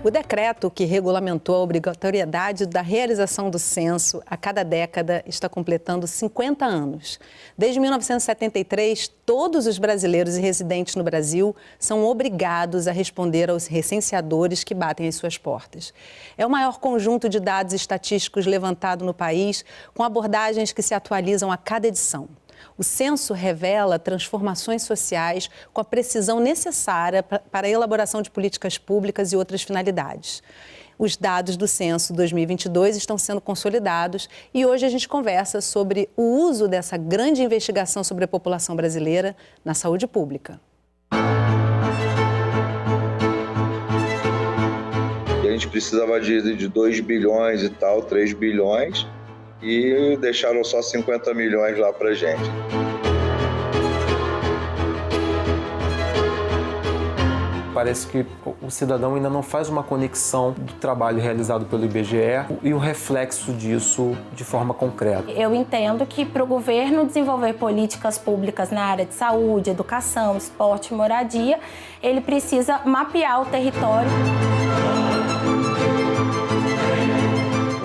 O decreto que regulamentou a obrigatoriedade da realização do censo a cada década está completando 50 anos. Desde 1973, todos os brasileiros e residentes no Brasil são obrigados a responder aos recenseadores que batem às suas portas. É o maior conjunto de dados estatísticos levantado no país, com abordagens que se atualizam a cada edição. O censo revela transformações sociais com a precisão necessária para a elaboração de políticas públicas e outras finalidades. Os dados do censo 2022 estão sendo consolidados e hoje a gente conversa sobre o uso dessa grande investigação sobre a população brasileira na saúde pública. A gente precisava de 2 bilhões e tal, 3 bilhões, e deixaram só 50 milhões lá pra gente. Parece que o cidadão ainda não faz uma conexão do trabalho realizado pelo IBGE e o reflexo disso de forma concreta. Eu entendo que para o governo desenvolver políticas públicas na área de saúde, educação, esporte e moradia, ele precisa mapear o território.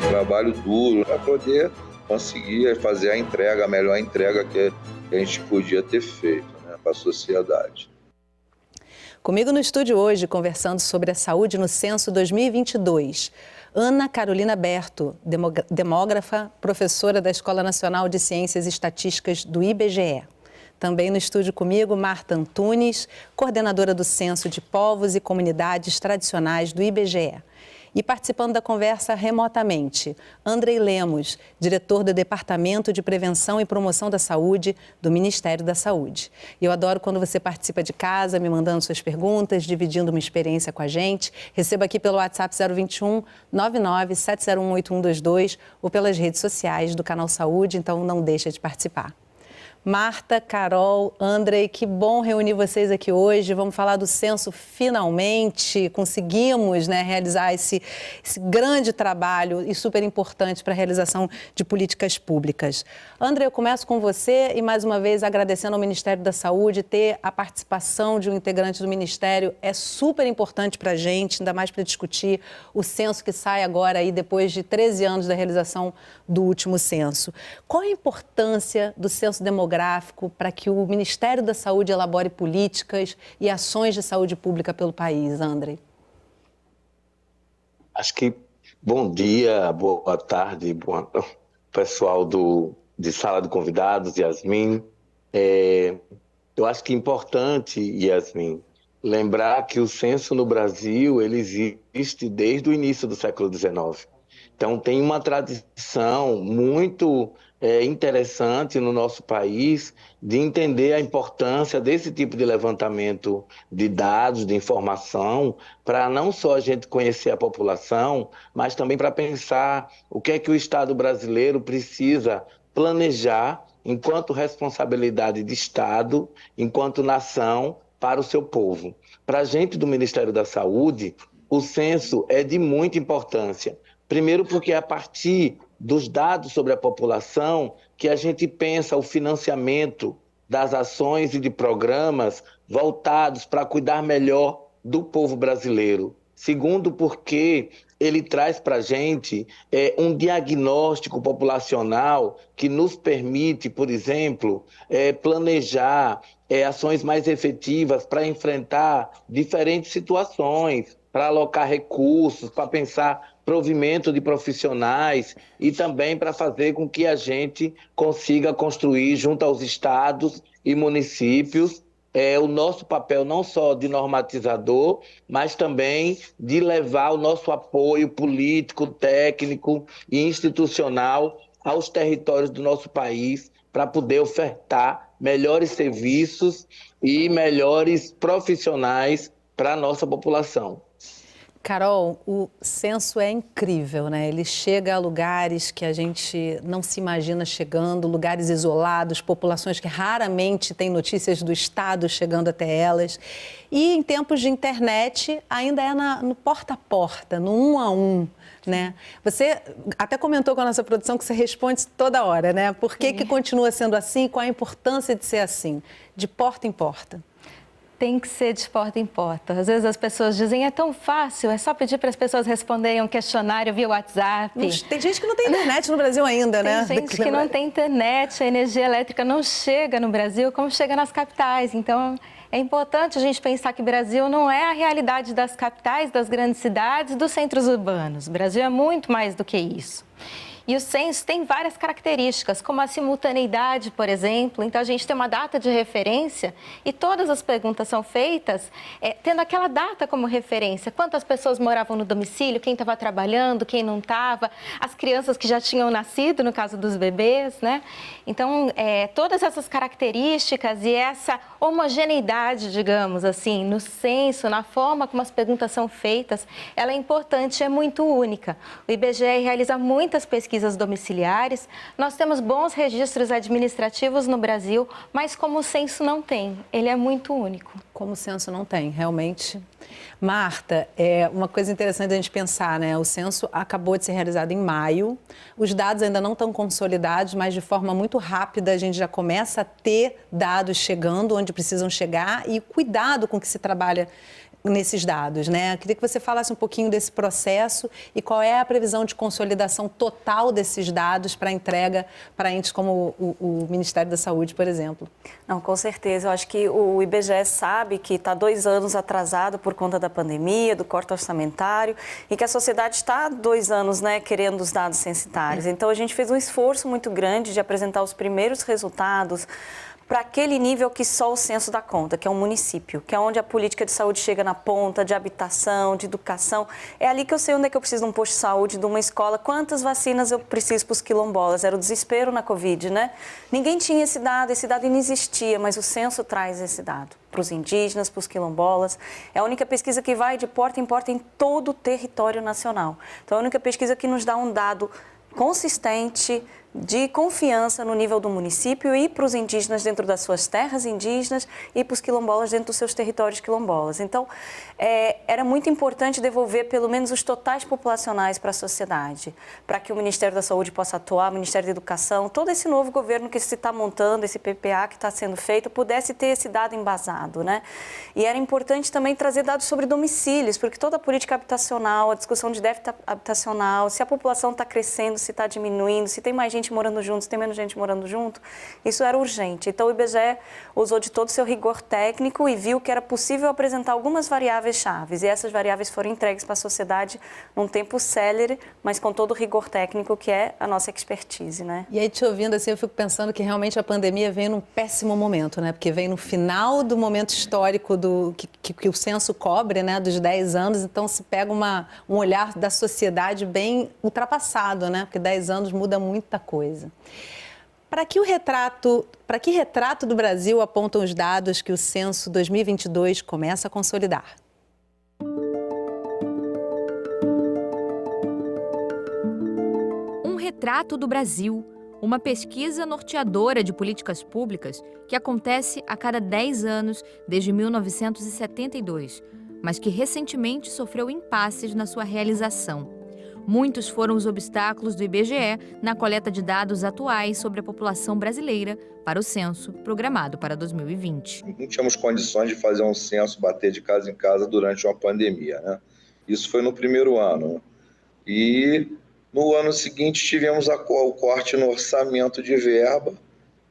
Trabalho duro para poder conseguir fazer a entrega, a melhor entrega que a gente podia ter feito, né, para a sociedade. Comigo no estúdio hoje, conversando sobre a saúde no censo 2022, Ana Carolina Berto, demógrafa, professora da Escola Nacional de Ciências e Estatísticas do IBGE. Também no estúdio comigo, Marta Antunes, coordenadora do Censo de Povos e Comunidades Tradicionais do IBGE. E participando da conversa remotamente, Andrei Lemos, diretor do Departamento de Prevenção e Promoção da Saúde do Ministério da Saúde. E eu adoro quando você participa de casa, me mandando suas perguntas, dividindo uma experiência com a gente. Receba aqui pelo WhatsApp 021 99 701 8122 ou pelas redes sociais do Canal Saúde, então não deixa de participar. Marta, Carol, Andrei, que bom reunir vocês aqui hoje. Vamos falar do censo finalmente. Conseguimos, realizar esse grande trabalho e super importante para a realização de políticas públicas. Andrei, eu começo com você e mais uma vez agradecendo ao Ministério da Saúde. Ter a participação de um integrante do Ministério é super importante para a gente, ainda mais para discutir o censo que sai agora aí depois de 13 anos da realização do último censo. Qual a importância do censo demográfico para que o Ministério da Saúde elabore políticas e ações de saúde pública pelo país, Andrei? Acho que bom dia, boa tarde, pessoal de sala de convidados, Yasmin. Eu acho que é importante, Yasmin, lembrar que o censo no Brasil ele existe desde o início do século XIX. Então tem uma tradição muito interessante no nosso país de entender a importância desse tipo de levantamento de dados, de informação, para não só a gente conhecer a população, mas também para pensar o que é que o Estado brasileiro precisa planejar enquanto responsabilidade de Estado, enquanto nação, para o seu povo. Para a gente do Ministério da Saúde, o censo é de muita importância. Primeiro porque é a partir dos dados sobre a população que a gente pensa o financiamento das ações e de programas voltados para cuidar melhor do povo brasileiro. Segundo porque ele traz para a gente um diagnóstico populacional que nos permite, por exemplo, planejar ações mais efetivas para enfrentar diferentes situações, para alocar recursos, para pensar provimento de profissionais e também para fazer com que a gente consiga construir junto aos estados e municípios o nosso papel não só de normatizador, mas também de levar o nosso apoio político, técnico e institucional aos territórios do nosso país para poder ofertar melhores serviços e melhores profissionais para a nossa população. Carol, o censo é incrível, Ele chega a lugares que a gente não se imagina chegando, lugares isolados, populações que raramente têm notícias do Estado chegando até elas. E em tempos de internet, ainda é no porta a porta, no 1 a 1. Você até comentou com a nossa produção que você responde toda hora, Por que continua sendo assim? Qual a importância de ser assim, de porta em porta? tem que ser de porta em porta. Às vezes as pessoas dizem, é tão fácil, é só pedir para as pessoas responderem um questionário via WhatsApp. Tem gente que não tem internet no Brasil ainda, né? Tem gente que não tem internet, a energia elétrica não chega no Brasil como chega nas capitais. Então, é importante a gente pensar que o Brasil não é a realidade das capitais, das grandes cidades, dos centros urbanos. O Brasil é muito mais do que isso. E o censo tem várias características, como a simultaneidade, por exemplo. Então, a gente tem uma data de referência e todas as perguntas são feitas tendo aquela data como referência. Quantas pessoas moravam no domicílio, quem estava trabalhando, quem não estava, as crianças que já tinham nascido, no caso dos bebês, né? Então, todas essas características e essa homogeneidade, digamos assim, no censo, na forma como as perguntas são feitas, ela é importante e é muito única. O IBGE realiza muitas pesquisas domiciliares, nós temos bons registros administrativos no Brasil, mas como o censo não tem, ele é muito único. Como o censo não tem, realmente. Marta, uma coisa interessante a gente pensar, né? O censo acabou de ser realizado em maio, os dados ainda não estão consolidados, mas de forma muito rápida a gente já começa a ter dados chegando onde precisam chegar e cuidado com que se trabalha nesses dados, né? Eu queria que você falasse um pouquinho desse processo e qual é a previsão de consolidação total desses dados para entrega para entes como o Ministério da Saúde, por exemplo. Não, com certeza. Eu acho que o IBGE sabe que está 2 anos atrasado por conta da pandemia, do corte orçamentário e que a sociedade está há 2 anos, né, querendo os dados censitários. Então, a gente fez um esforço muito grande de apresentar os primeiros resultados para aquele nível que só o censo dá conta, que é um município, que é onde a política de saúde chega na ponta, de habitação, de educação. É ali que eu sei onde é que eu preciso de um posto de saúde, de uma escola, quantas vacinas eu preciso para os quilombolas. Era o desespero na Covid, né? Ninguém tinha esse dado não existia, mas o censo traz esse dado para os indígenas, para os quilombolas. É a única pesquisa que vai de porta em todo o território nacional. Então, é a única pesquisa que nos dá um dado consistente, de confiança no nível do município e para os indígenas dentro das suas terras indígenas e para os quilombolas dentro dos seus territórios quilombolas. Então, era muito importante devolver pelo menos os totais populacionais para a sociedade, para que o Ministério da Saúde possa atuar, o Ministério da Educação, todo esse novo governo que se está montando, esse PPA que está sendo feito, pudesse ter esse dado embasado, né? E era importante também trazer dados sobre domicílios, porque toda a política habitacional, a discussão de déficit habitacional, se a população está crescendo, se está diminuindo, se tem mais gente morando junto, se tem menos gente morando junto, isso era urgente. Então, o IBGE usou de todo o seu rigor técnico e viu que era possível apresentar algumas variáveis chaves. E essas variáveis foram entregues para a sociedade num tempo célere, mas com todo o rigor técnico que é a nossa expertise, né? E aí, te ouvindo assim, eu fico pensando que realmente a pandemia vem num péssimo momento, né? Porque vem no final do momento histórico que o censo cobre, né? Dos 10 anos, então se pega um olhar da sociedade bem ultrapassado, né? Porque 10 anos muda muita coisa. Para que retrato do Brasil apontam os dados que o censo 2022 começa a consolidar? Um retrato do Brasil, uma pesquisa norteadora de políticas públicas que acontece a cada 10 anos desde 1972, mas que recentemente sofreu impasses na sua realização. Muitos foram os obstáculos do IBGE na coleta de dados atuais sobre a população brasileira para o censo programado para 2020. Não tínhamos condições de fazer um censo, bater de casa em casa durante uma pandemia, né? Isso foi no primeiro ano. E no ano seguinte tivemos o corte no orçamento de verba,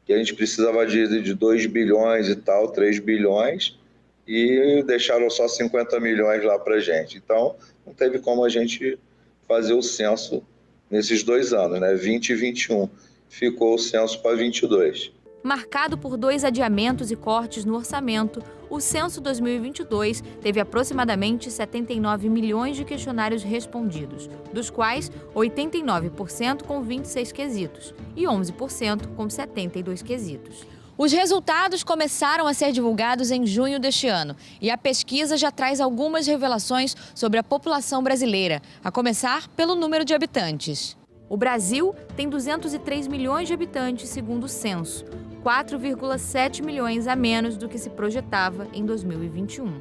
que a gente precisava de 2 bilhões e tal, 3 bilhões, e deixaram só 50 milhões lá para a gente. Então, não teve como a gente fazer o censo nesses 2 anos, né? 20 e 21. Ficou o censo para 22. Marcado por 2 adiamentos e cortes no orçamento, o censo 2022 teve aproximadamente 79 milhões de questionários respondidos, dos quais 89% com 26 quesitos e 11% com 72 quesitos. Os resultados começaram a ser divulgados em junho deste ano e a pesquisa já traz algumas revelações sobre a população brasileira, a começar pelo número de habitantes. O Brasil tem 203 milhões de habitantes, segundo o censo, 4,7 milhões a menos do que se projetava em 2021.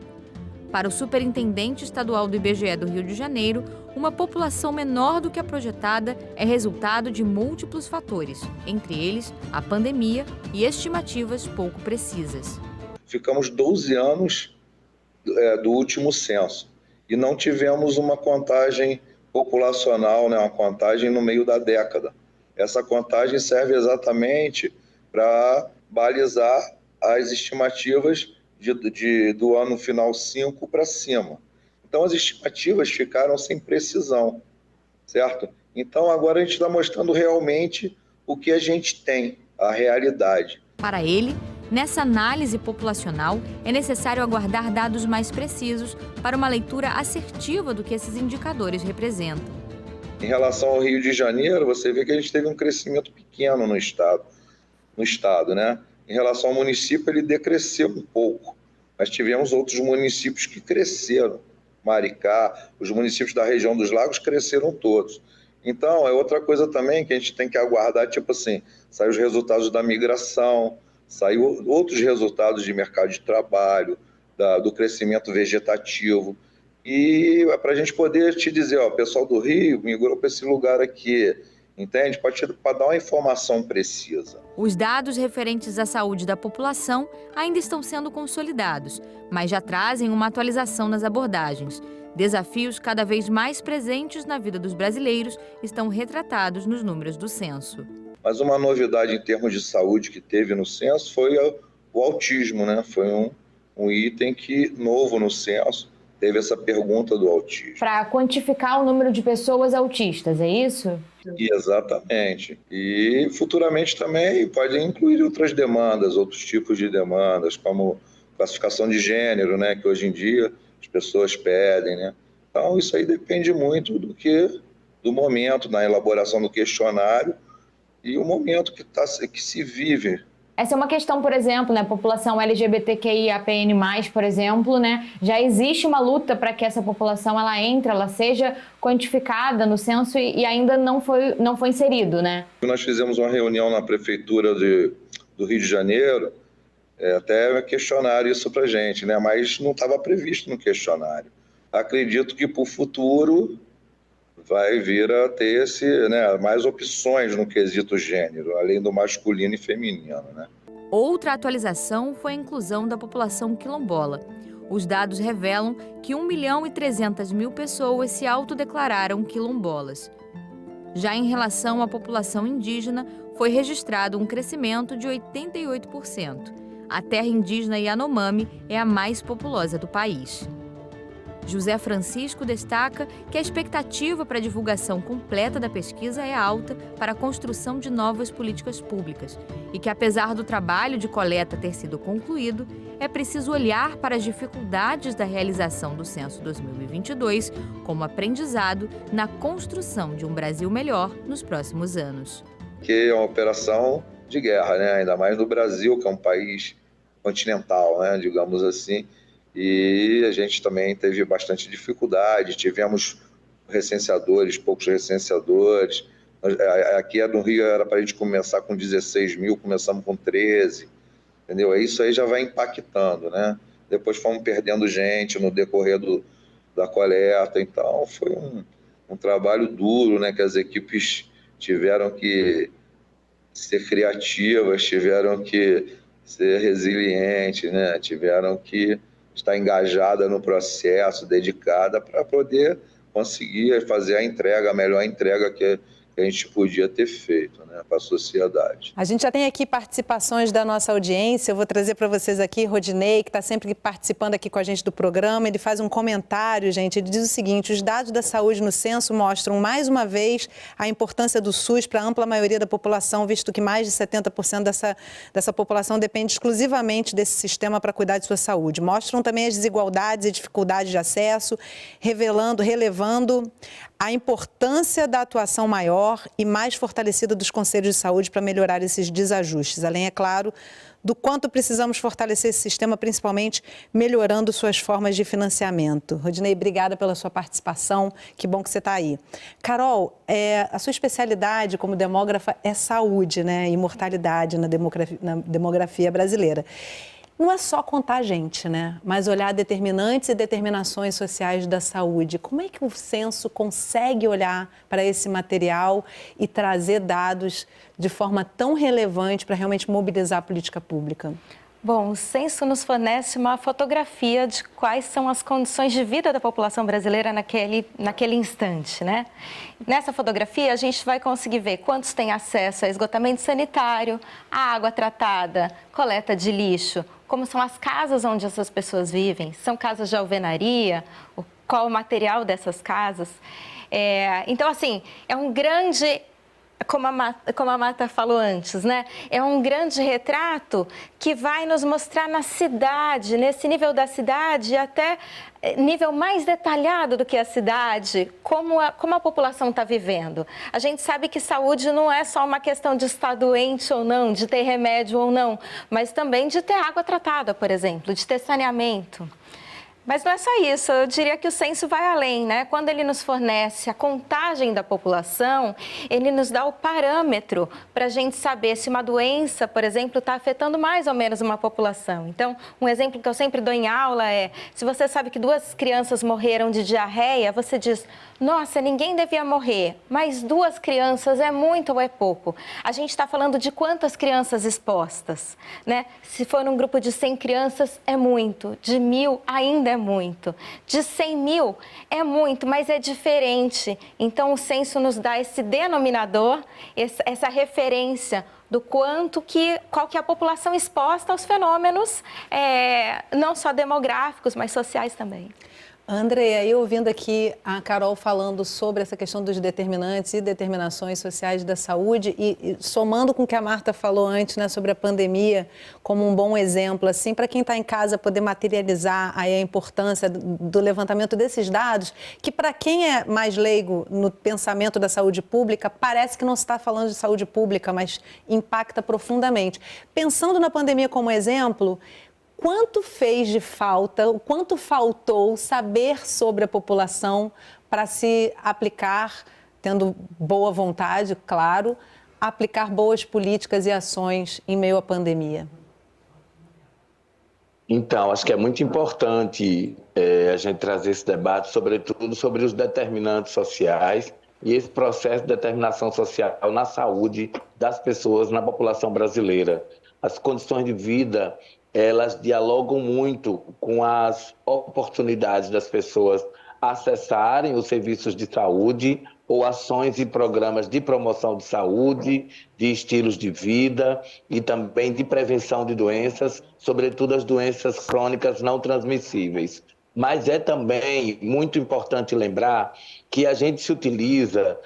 Para o superintendente estadual do IBGE do Rio de Janeiro, uma população menor do que a projetada é resultado de múltiplos fatores, entre eles a pandemia e estimativas pouco precisas. ficamos 12 anos do último censo e não tivemos uma contagem populacional, né, uma contagem no meio da década. Essa contagem serve exatamente para balizar as estimativas do ano final 5 para cima. Então, as estimativas ficaram sem precisão, certo? Então, agora a gente está mostrando realmente o que a gente tem, a realidade. Para ele, nessa análise populacional, é necessário aguardar dados mais precisos para uma leitura assertiva do que esses indicadores representam. Em relação ao Rio de Janeiro, você vê que a gente teve um crescimento pequeno no estado, né? Em relação ao município, ele decresceu um pouco, mas tivemos outros municípios que cresceram. Maricá, os municípios da região dos lagos cresceram todos. Então, é outra coisa também que a gente tem que aguardar, tipo assim, saiu os resultados da migração, saiu outros resultados de mercado de trabalho, do crescimento vegetativo. E para a gente poder te dizer, ó, o pessoal do Rio migrou para esse lugar aqui, entende? Para dar uma informação precisa. Os dados referentes à saúde da população ainda estão sendo consolidados, mas já trazem uma atualização nas abordagens. Desafios cada vez mais presentes na vida dos brasileiros estão retratados nos números do censo. Mas uma novidade em termos de saúde que teve no censo foi o autismo, né? Foi um item novo no censo. Teve essa pergunta do autismo. Para quantificar o número de pessoas autistas, é isso? Exatamente. E futuramente também pode incluir outras demandas, outros tipos de demandas, como classificação de gênero, né, que hoje em dia as pessoas pedem, né? Então isso aí depende muito do momento, na elaboração do questionário e o momento que se vive. Essa é uma questão, por exemplo, né, população LGBTQIAPN+, por exemplo, né, já existe uma luta para que essa população ela seja quantificada no censo e ainda não foi inserido, né? Nós fizemos uma reunião na prefeitura do Rio de Janeiro, até questionaram isso para a gente, né, mas não estava previsto no questionário. Acredito que para o futuro vai vir a ter mais opções no quesito gênero, além do masculino e feminino, né? Outra atualização foi a inclusão da população quilombola. Os dados revelam que 1.300.000 pessoas se autodeclararam quilombolas. Já em relação à população indígena, foi registrado um crescimento de 88%. A terra indígena Yanomami é a mais populosa do país. José Francisco destaca que a expectativa para a divulgação completa da pesquisa é alta para a construção de novas políticas públicas e que, apesar do trabalho de coleta ter sido concluído, é preciso olhar para as dificuldades da realização do Censo 2022 como aprendizado na construção de um Brasil melhor nos próximos anos. Que é uma operação de guerra, né? Ainda mais no Brasil, que é um país continental, né? Digamos assim. E a gente também teve bastante dificuldade, tivemos poucos recenseadores. Aqui no Rio era para a gente começar com 16 mil, começamos com 13, entendeu? Isso aí já vai impactando, né? Depois fomos perdendo gente no decorrer da coleta, então foi um trabalho duro, né? Que as equipes tiveram que ser criativas, tiveram que ser resilientes, né? Tiveram que estar engajada no processo, dedicada para poder conseguir fazer a melhor entrega que a gente podia ter feito, né, para a sociedade. A gente já tem aqui participações da nossa audiência. Eu vou trazer para vocês aqui Rodinei, que está sempre participando aqui com a gente do programa. Ele faz um comentário, gente. Ele diz o seguinte: os dados da saúde no censo mostram, mais uma vez, a importância do SUS para a ampla maioria da população, visto que mais de 70% dessa população depende exclusivamente desse sistema para cuidar de sua saúde. Mostram também as desigualdades e dificuldades de acesso, relevando a importância da atuação maior e mais fortalecida dos conselhos de saúde para melhorar esses desajustes. Além, é claro, do quanto precisamos fortalecer esse sistema, principalmente melhorando suas formas de financiamento. Rodinei, obrigada pela sua participação. Que bom que você está aí. Carol, a sua especialidade como demógrafa é saúde, né? E mortalidade na demografia brasileira. Não é só contar gente, né? Mas olhar determinantes e determinações sociais da saúde. Como é que o censo consegue olhar para esse material e trazer dados de forma tão relevante para realmente mobilizar a política pública? Bom, o censo nos fornece uma fotografia de quais são as condições de vida da população brasileira naquele instante, né? Nessa fotografia, a gente vai conseguir ver quantos têm acesso a esgotamento sanitário, a água tratada, coleta de lixo, como são as casas onde essas pessoas vivem, são casas de alvenaria, qual o material dessas casas. Então, assim, é um grande... Como a Marta falou antes, né? É um grande retrato que vai nos mostrar na cidade, nesse nível da cidade, até nível mais detalhado do que a cidade, como a população está vivendo. A gente sabe que saúde não é só uma questão de estar doente ou não, de ter remédio ou não, mas também de ter água tratada, por exemplo, de ter saneamento. Mas não é só isso, eu diria que o censo vai além, né? Quando ele nos fornece a contagem da população, ele nos dá o parâmetro para a gente saber se uma doença, por exemplo, está afetando mais ou menos uma população. Então, um exemplo que eu sempre dou em aula é, se você sabe que 2 crianças morreram de diarreia, você diz, nossa, ninguém devia morrer, mas 2 crianças é muito ou é pouco? A gente está falando de quantas crianças expostas, né? Se for um grupo de 100 crianças, é muito, de 1.000 ainda é muito. De 100.000 é muito, mas é diferente. Então, o censo nos dá esse denominador, essa referência do qual que é a população exposta aos fenômenos, não só demográficos, mas sociais também. André, aí ouvindo aqui a Carol falando sobre essa questão dos determinantes e determinações sociais da saúde e somando com o que a Marta falou antes, né, sobre a pandemia, como um bom exemplo, assim, para quem está em casa poder materializar aí a importância do levantamento desses dados, que para quem é mais leigo no pensamento da saúde pública, parece que não se está falando de saúde pública, mas impacta profundamente. Pensando na pandemia como exemplo, quanto fez de falta, o quanto faltou saber sobre a população para se aplicar, tendo boa vontade, claro, aplicar boas políticas e ações em meio à pandemia? Então, acho que é muito importante a gente trazer esse debate, sobretudo sobre os determinantes sociais e esse processo de determinação social na saúde das pessoas, na população brasileira. As condições de vida, elas dialogam muito com as oportunidades das pessoas acessarem os serviços de saúde ou ações e programas de promoção de saúde, de estilos de vida e também de prevenção de doenças, sobretudo as doenças crônicas não transmissíveis. Mas é também muito importante lembrar que a gente se utiliza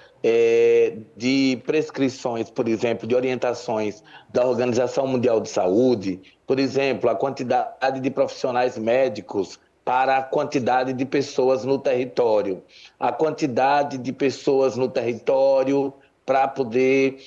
de prescrições, por exemplo, de orientações da Organização Mundial de Saúde, por exemplo, a quantidade de profissionais médicos para a quantidade de pessoas no território, a quantidade de pessoas no território para poder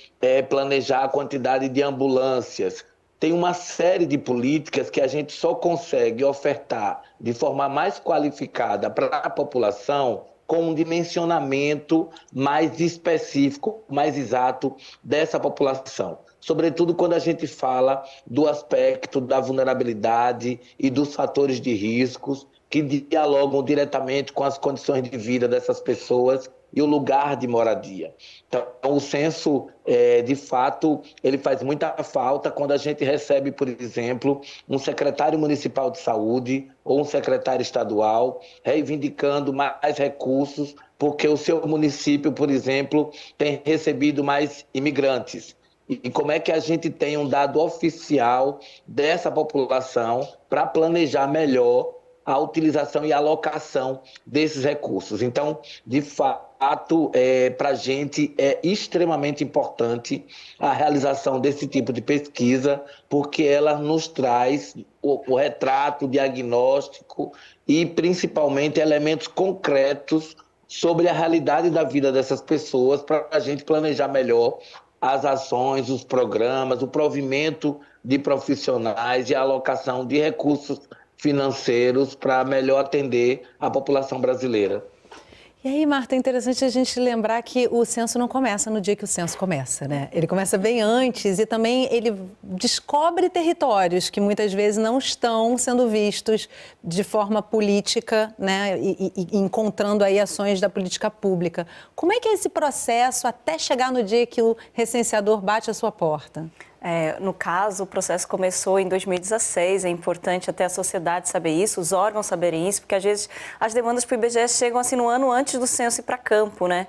planejar a quantidade de ambulâncias. Tem uma série de políticas que a gente só consegue ofertar de forma mais qualificada para a população com um dimensionamento mais específico, mais exato dessa população. Sobretudo quando a gente fala do aspecto da vulnerabilidade e dos fatores de riscos que dialogam diretamente com as condições de vida dessas pessoas e o lugar de moradia. Então, o censo, de fato, ele faz muita falta quando a gente recebe, por exemplo, um secretário municipal de saúde ou um secretário estadual reivindicando mais recursos porque o seu município, por exemplo, tem recebido mais imigrantes. E como é que a gente tem um dado oficial dessa população para planejar melhor a utilização e a alocação desses recursos? Então, de fato, para a gente é extremamente importante a realização desse tipo de pesquisa, porque ela nos traz o retrato diagnóstico e, principalmente, elementos concretos sobre a realidade da vida dessas pessoas para a gente planejar melhor as ações, os programas, o provimento de profissionais e a alocação de recursos financeiros para melhor atender a população brasileira. E aí, Marta, é interessante a gente lembrar que o censo não começa no dia que o censo começa, né? Ele começa bem antes e também ele descobre territórios que muitas vezes não estão sendo vistos de forma política, né? E encontrando aí ações da política pública. Como é que é esse processo até chegar no dia que o recenseador bate a sua porta? No caso, o processo começou em 2016, é importante até a sociedade saber isso, os órgãos saberem isso, porque às vezes as demandas para o IBGE chegam assim no ano antes do censo ir para campo, né?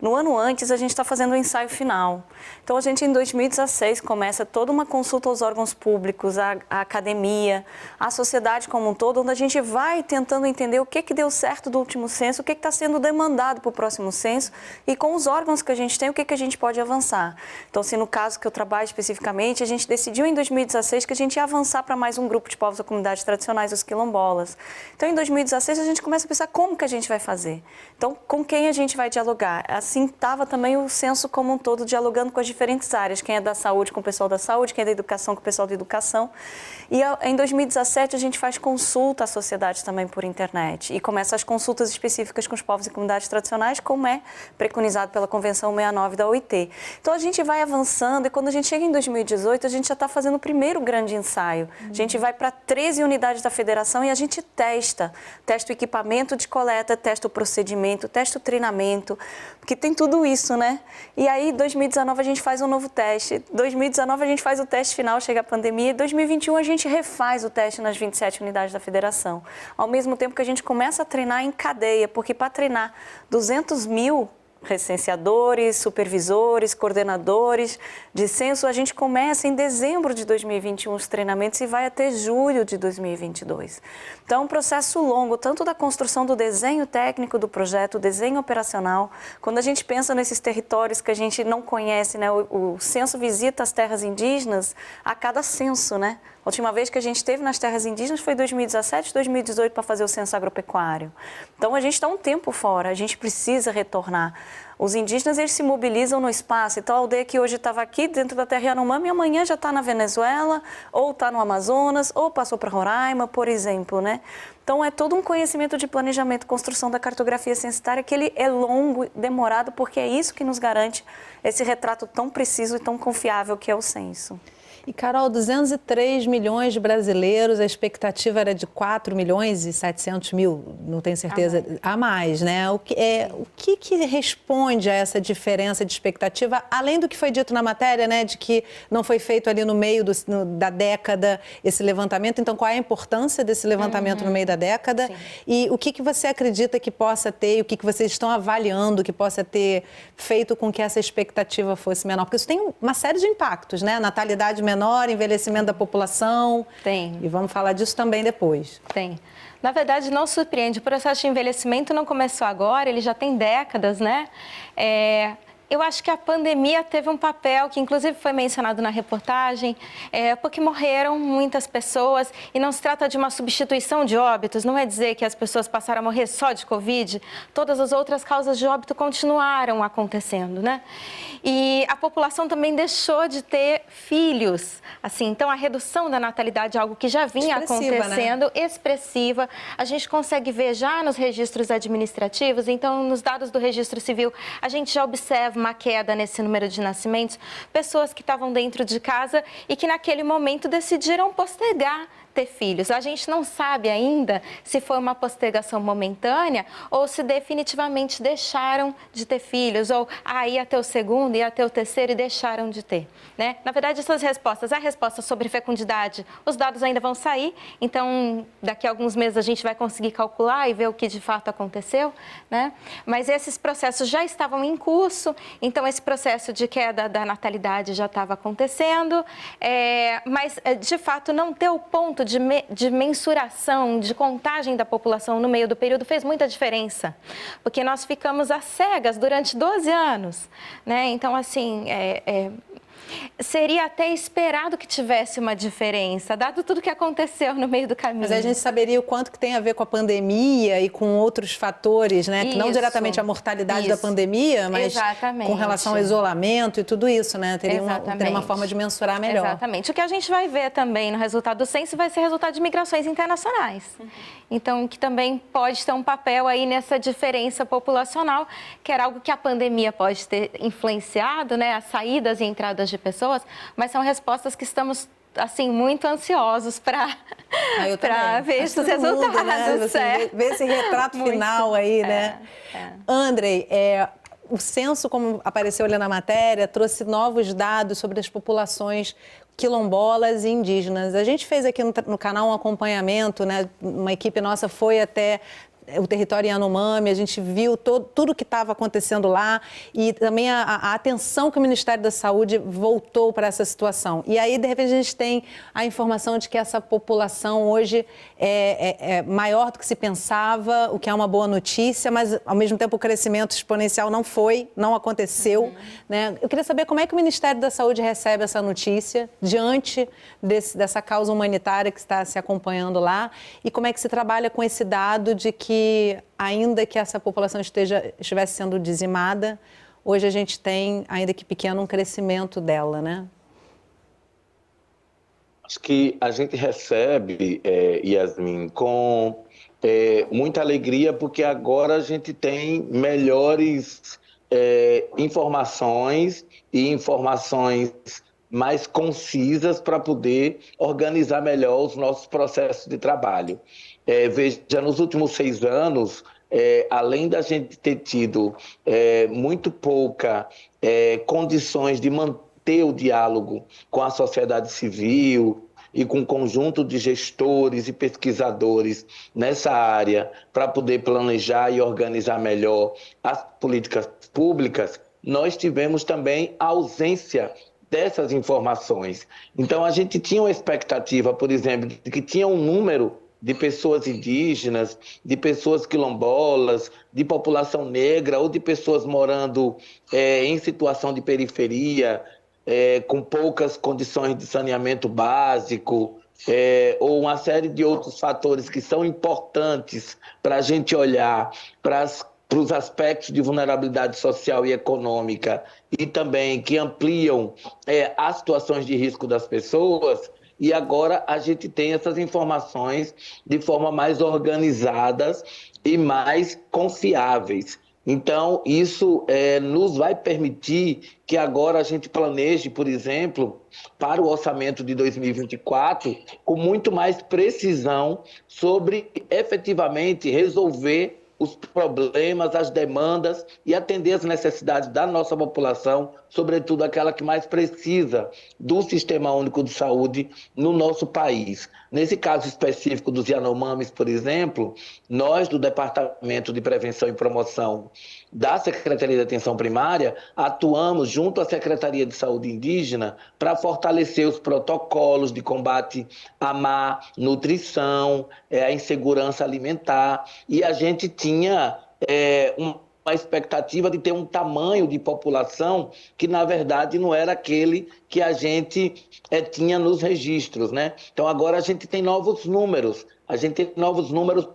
No ano antes, a gente está fazendo o ensaio final. Então, a gente, em 2016, começa toda uma consulta aos órgãos públicos, à academia, à sociedade como um todo, onde a gente vai tentando entender o que deu certo do último censo, o que está sendo demandado para o próximo censo e com os órgãos que a gente tem, o que a gente pode avançar. Então, assim, no caso que eu trabalho especificamente, a gente decidiu em 2016 que a gente ia avançar para mais um grupo de povos ou comunidades tradicionais, os quilombolas. Então, em 2016, a gente começa a pensar como que a gente vai fazer. Então, com quem a gente vai dialogar? Assim estava também o censo como um todo, dialogando com as diferentes áreas, quem é da saúde com o pessoal da saúde, quem é da educação com o pessoal da educação. E em 2017 a gente faz consulta à sociedade também por internet e começa as consultas específicas com os povos e comunidades tradicionais, como é preconizado pela Convenção 69 da OIT. Então a gente vai avançando e quando a gente chega em 2018 a gente já está fazendo o primeiro grande ensaio. A gente vai para 13 unidades da federação e a gente testa o equipamento de coleta, testa o procedimento, testa o treinamento, porque tem tudo isso, né? E aí, em 2019, a gente faz um novo teste. 2019, a gente faz o teste final, chega a pandemia. E 2021, a gente refaz o teste nas 27 unidades da federação. Ao mesmo tempo que a gente começa a treinar em cadeia, porque para treinar 200 mil recenseadores, supervisores, coordenadores de censo, a gente começa em dezembro de 2021 os treinamentos e vai até julho de 2022. Então, é um processo longo, tanto da construção do desenho técnico do projeto, o desenho operacional. Quando a gente pensa nesses territórios que a gente não conhece, né? O censo visita as terras indígenas a cada censo, né? A última vez que a gente esteve nas terras indígenas foi em 2017, 2018 para fazer o censo agropecuário. Então, a gente está um tempo fora, a gente precisa retornar. Os indígenas, eles se mobilizam no espaço. Então, a aldeia que hoje estava aqui dentro da terra Yanomami, amanhã já está na Venezuela, ou está no Amazonas, ou passou para Roraima, por exemplo, né? Então, é todo um conhecimento de planejamento, construção da cartografia censitária, que ele é longo, demorado, porque é isso que nos garante esse retrato tão preciso e tão confiável que é o censo. E, Carol, 203 milhões de brasileiros, a expectativa era de 4 milhões e 700 mil, não tenho certeza, a mais, né? O que responde a essa diferença de expectativa, além do que foi dito na matéria, né, de que não foi feito ali no meio da década esse levantamento? Então, qual é a importância desse levantamento no meio da década? Sim. E o que você acredita que possa ter, e o que vocês estão avaliando que possa ter feito com que essa expectativa fosse menor? Porque isso tem uma série de impactos, né? Natalidade menor, envelhecimento da população. Tem. E vamos falar disso também depois. Tem. Na verdade, não surpreende. O processo de envelhecimento não começou agora, ele já tem décadas, né? Eu acho que a pandemia teve um papel, que inclusive foi mencionado na reportagem, porque morreram muitas pessoas e não se trata de uma substituição de óbitos, não é dizer que as pessoas passaram a morrer só de Covid, todas as outras causas de óbito continuaram acontecendo, né? E a população também deixou de ter filhos, assim, então a redução da natalidade é algo que já vinha acontecendo, né? Expressiva, a gente consegue ver já nos registros administrativos, então nos dados do registro civil, a gente já observa uma queda nesse número de nascimentos, pessoas que estavam dentro de casa e que naquele momento decidiram postergar ter filhos. A gente não sabe ainda se foi uma postergação momentânea ou se definitivamente deixaram de ter filhos, ou ia ter o segundo, ia ter o terceiro e deixaram de ter, né? Na verdade, essas respostas, a resposta sobre fecundidade, os dados ainda vão sair, então daqui a alguns meses a gente vai conseguir calcular e ver o que de fato aconteceu, né? Mas esses processos já estavam em curso, então esse processo de queda da natalidade já estava acontecendo, mas de fato não ter o ponto de mensuração, de contagem da população no meio do período fez muita diferença, porque nós ficamos às cegas durante 12 anos, né? Então, assim, seria até esperado que tivesse uma diferença, dado tudo que aconteceu no meio do caminho. Mas a gente saberia o quanto que tem a ver com a pandemia e com outros fatores, né? Que não diretamente a mortalidade da pandemia, mas com relação ao isolamento e tudo isso, né? Teria uma forma de mensurar melhor. Exatamente. O que a gente vai ver também no resultado do censo vai ser resultado de migrações internacionais. Então, que também pode ter um papel aí nessa diferença populacional, que era algo que a pandemia pode ter influenciado, né? As saídas e entradas de pessoas, mas são respostas que estamos, assim, muito ansiosos para ver esses resultados. Ver esse retrato final aí, né? Andrei, o censo, como apareceu ali na matéria, trouxe novos dados sobre as populações quilombolas e indígenas. A gente fez aqui no canal um acompanhamento, né? Uma equipe nossa foi até o território Yanomami, a gente viu tudo o que estava acontecendo lá e também a atenção que o Ministério da Saúde voltou para essa situação. E aí, de repente, a gente tem a informação de que essa população hoje é maior do que se pensava, o que é uma boa notícia, mas, ao mesmo tempo, o crescimento exponencial não aconteceu. Né? Eu queria saber como é que o Ministério da Saúde recebe essa notícia diante dessa causa humanitária que está se acompanhando lá e como é que se trabalha com esse dado de que, ainda que essa população estivesse sendo dizimada, hoje a gente tem, ainda que pequeno, um crescimento dela, né? Acho que a gente recebe, Yasmin, com muita alegria, porque agora a gente tem melhores informações e informações mais concisas para poder organizar melhor os nossos processos de trabalho. Veja, nos últimos 6 anos, além da gente ter tido muito pouca condições de manter o diálogo com a sociedade civil e com um conjunto de gestores e pesquisadores nessa área para poder planejar e organizar melhor as políticas públicas, nós tivemos também a ausência dessas informações. Então, a gente tinha uma expectativa, por exemplo, de que tinha um número de pessoas indígenas, de pessoas quilombolas, de população negra ou de pessoas morando em situação de periferia, com poucas condições de saneamento básico, ou uma série de outros fatores que são importantes para a gente olhar para os aspectos de vulnerabilidade social e econômica e também que ampliam as situações de risco das pessoas. E agora a gente tem essas informações de forma mais organizadas e mais confiáveis. Então, isso nos vai permitir que agora a gente planeje, por exemplo, para o orçamento de 2024, com muito mais precisão sobre efetivamente resolver os problemas, as demandas e atender as necessidades da nossa população, sobretudo aquela que mais precisa do Sistema Único de Saúde no nosso país. Nesse caso específico dos Yanomamis, por exemplo, nós do Departamento de Prevenção e Promoção da Secretaria de Atenção Primária atuamos junto à Secretaria de Saúde Indígena para fortalecer os protocolos de combate à má nutrição, à insegurança alimentar, e a gente tinha uma expectativa de ter um tamanho de população que, na verdade, não era aquele que a gente tinha nos registros, né? Então, agora a gente tem novos números. A gente tem novos números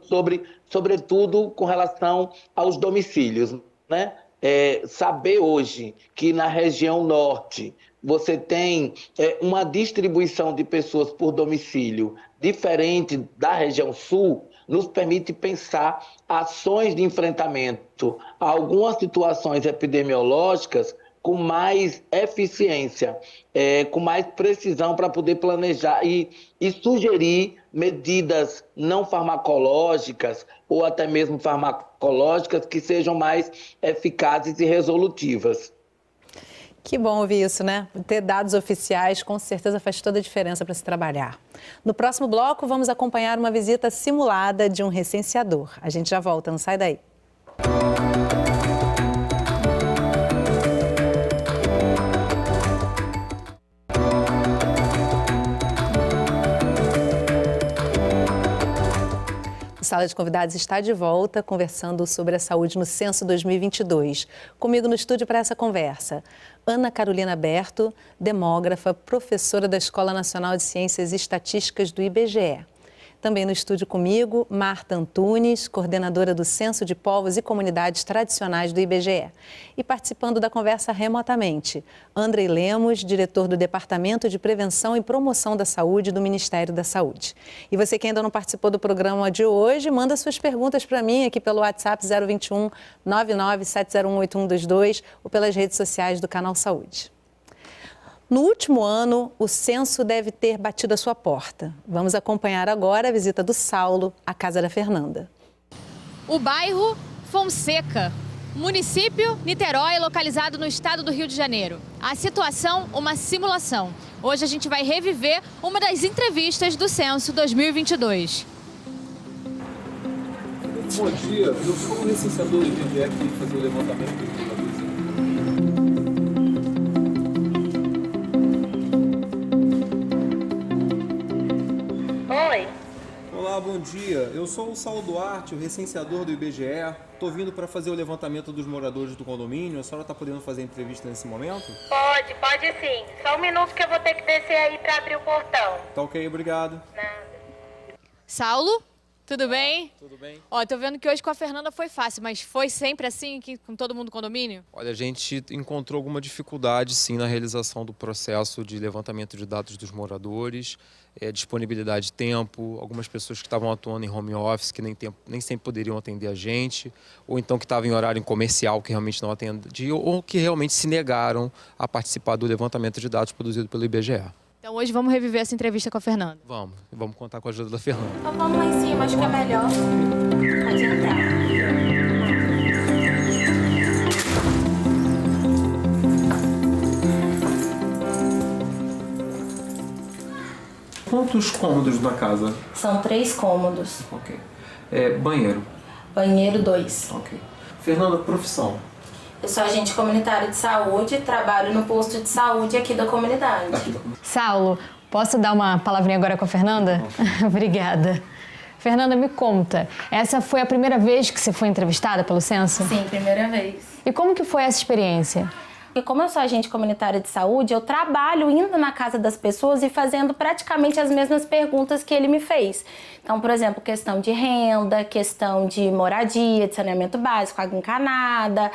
sobretudo com relação aos domicílios, né? Saber hoje que na região norte você tem uma distribuição de pessoas por domicílio diferente da região sul, nos permite pensar ações de enfrentamento a algumas situações epidemiológicas com mais eficiência, com mais precisão para poder planejar e sugerir medidas não farmacológicas ou até mesmo farmacológicas que sejam mais eficazes e resolutivas. Que bom ouvir isso, né? Ter dados oficiais com certeza faz toda a diferença para se trabalhar. No próximo bloco, vamos acompanhar uma visita simulada de um recenseador. A gente já volta, não sai daí. Sala de Convidados está de volta, conversando sobre a saúde no Censo 2022. Comigo no estúdio para essa conversa, Ana Carolina Berto, demógrafa, professora da Escola Nacional de Ciências e Estatísticas do IBGE. Também no estúdio comigo, Marta Antunes, coordenadora do Censo de Povos e Comunidades Tradicionais do IBGE. E participando da conversa remotamente, Andrei Lemos, diretor do Departamento de Prevenção e Promoção da Saúde do Ministério da Saúde. E você que ainda não participou do programa de hoje, manda suas perguntas para mim aqui pelo WhatsApp 021 997018122 ou pelas redes sociais do Canal Saúde. No último ano, o censo deve ter batido a sua porta. Vamos acompanhar agora a visita do Saulo à casa da Fernanda. O bairro Fonseca. Município Niterói, localizado no estado do Rio de Janeiro. A situação, uma simulação. Hoje a gente vai reviver uma das entrevistas do Censo 2022. Bom dia, eu sou o recenseador do IBGE aqui fazer o levantamento dos moradores. Oi. Olá, bom dia. Eu sou o Saulo Duarte, o recenseador do IBGE. Estou vindo para fazer o levantamento dos moradores do condomínio. A senhora está podendo fazer a entrevista nesse momento? Pode sim. Só um minuto que eu vou ter que descer aí para abrir o portão. Tá ok, obrigado. Nada. Saulo, tudo bem? Tudo bem? Ó, tô vendo que hoje com a Fernanda foi fácil, mas foi sempre assim com todo mundo do condomínio? Olha, a gente encontrou alguma dificuldade, sim, na realização do processo de levantamento de dados dos moradores, disponibilidade de tempo, algumas pessoas que estavam atuando em home office, que nem sempre poderiam atender a gente, ou então que estavam em horário comercial, que realmente não atendiam, ou que realmente se negaram a participar do levantamento de dados produzido pelo IBGE. Então hoje vamos reviver essa entrevista com a Fernanda. Vamos contar com a ajuda da Fernanda. Então vamos lá em cima, acho que é melhor. Pode entrar. Quantos cômodos na casa? São 3 cômodos. Ok. Banheiro? Banheiro 2. Ok. Fernanda, profissão? Eu sou agente comunitário de saúde, trabalho no posto de saúde aqui da comunidade. Saulo, posso dar uma palavrinha agora com a Fernanda? Obrigada. Fernanda, me conta, essa foi a primeira vez que você foi entrevistada pelo Censo? Sim, primeira vez. E como que foi essa experiência? E como eu sou agente comunitária de saúde, eu trabalho indo na casa das pessoas e fazendo praticamente as mesmas perguntas que ele me fez. Então, por exemplo, questão de renda, questão de moradia, de saneamento básico, água encanada,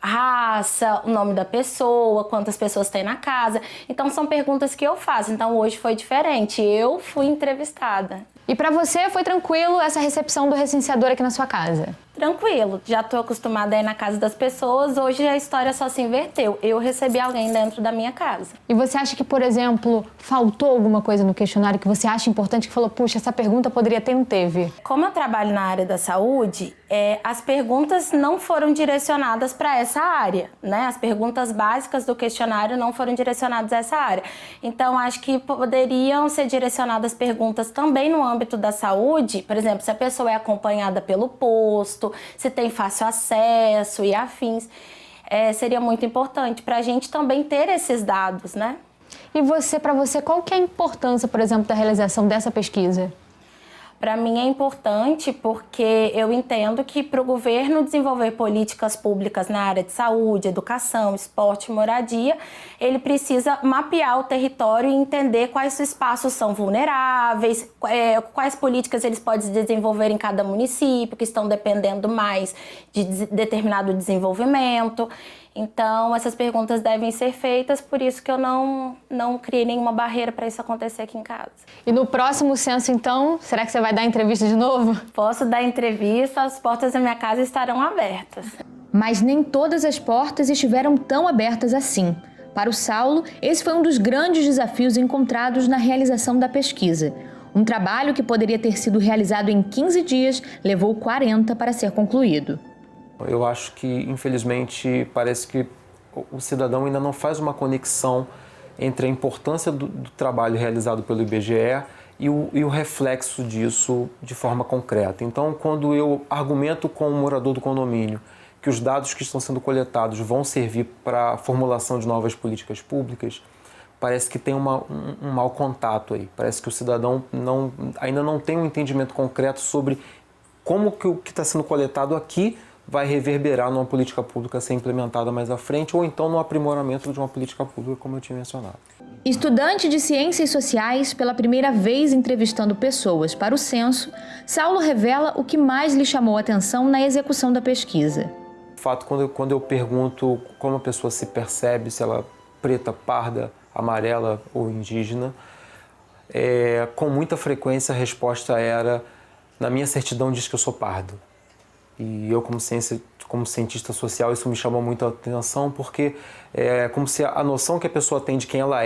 raça, o nome da pessoa, quantas pessoas tem na casa. Então, são perguntas que eu faço. Então, hoje foi diferente. Eu fui entrevistada. E para você foi tranquilo essa recepção do recenseador aqui na sua casa? Tranquilo, já estou acostumada a ir na casa das pessoas, hoje a história só se inverteu. Eu recebi alguém dentro da minha casa. E você acha que, por exemplo, faltou alguma coisa no questionário que você acha importante, que falou, puxa, essa pergunta poderia ter, não teve? Como eu trabalho na área da saúde, as perguntas não foram direcionadas para essa área, né? As perguntas básicas do questionário não foram direcionadas a essa área. Então, acho que poderiam ser direcionadas perguntas também no âmbito da saúde, por exemplo, se a pessoa é acompanhada pelo posto, se tem fácil acesso e afins, seria muito importante para a gente também ter esses dados, né? E para você, qual que é a importância, por exemplo, da realização dessa pesquisa? Para mim é importante porque eu entendo que para o governo desenvolver políticas públicas na área de saúde, educação, esporte e moradia, ele precisa mapear o território e entender quais espaços são vulneráveis, quais políticas eles podem desenvolver em cada município, que estão dependendo mais de determinado desenvolvimento. Então, essas perguntas devem ser feitas, por isso que eu não criei nenhuma barreira para isso acontecer aqui em casa. E no próximo censo, então, será que você vai dar entrevista de novo? Posso dar entrevista, as portas da minha casa estarão abertas. Mas nem todas as portas estiveram tão abertas assim. Para o Saulo, esse foi um dos grandes desafios encontrados na realização da pesquisa. Um trabalho que poderia ter sido realizado em 15 dias, levou 40 para ser concluído. Eu acho que, infelizmente, parece que o cidadão ainda não faz uma conexão entre a importância do trabalho realizado pelo IBGE e o reflexo disso de forma concreta. Então, quando eu argumento com o morador do condomínio que os dados que estão sendo coletados vão servir para a formulação de novas políticas públicas, parece que tem um mau contato aí. Parece que o cidadão ainda não tem um entendimento concreto sobre como que o que está sendo coletado aqui vai reverberar numa política pública a ser implementada mais à frente ou então no aprimoramento de uma política pública, como eu tinha mencionado. Estudante de Ciências Sociais, pela primeira vez entrevistando pessoas para o censo, Saulo revela o que mais lhe chamou a atenção na execução da pesquisa. De fato, quando eu pergunto como a pessoa se percebe, se ela é preta, parda, amarela ou indígena, com muita frequência a resposta era: na minha certidão diz que eu sou pardo. E eu, como cientista social, isso me chamou muito a atenção, porque é como se a noção que a pessoa tem de quem ela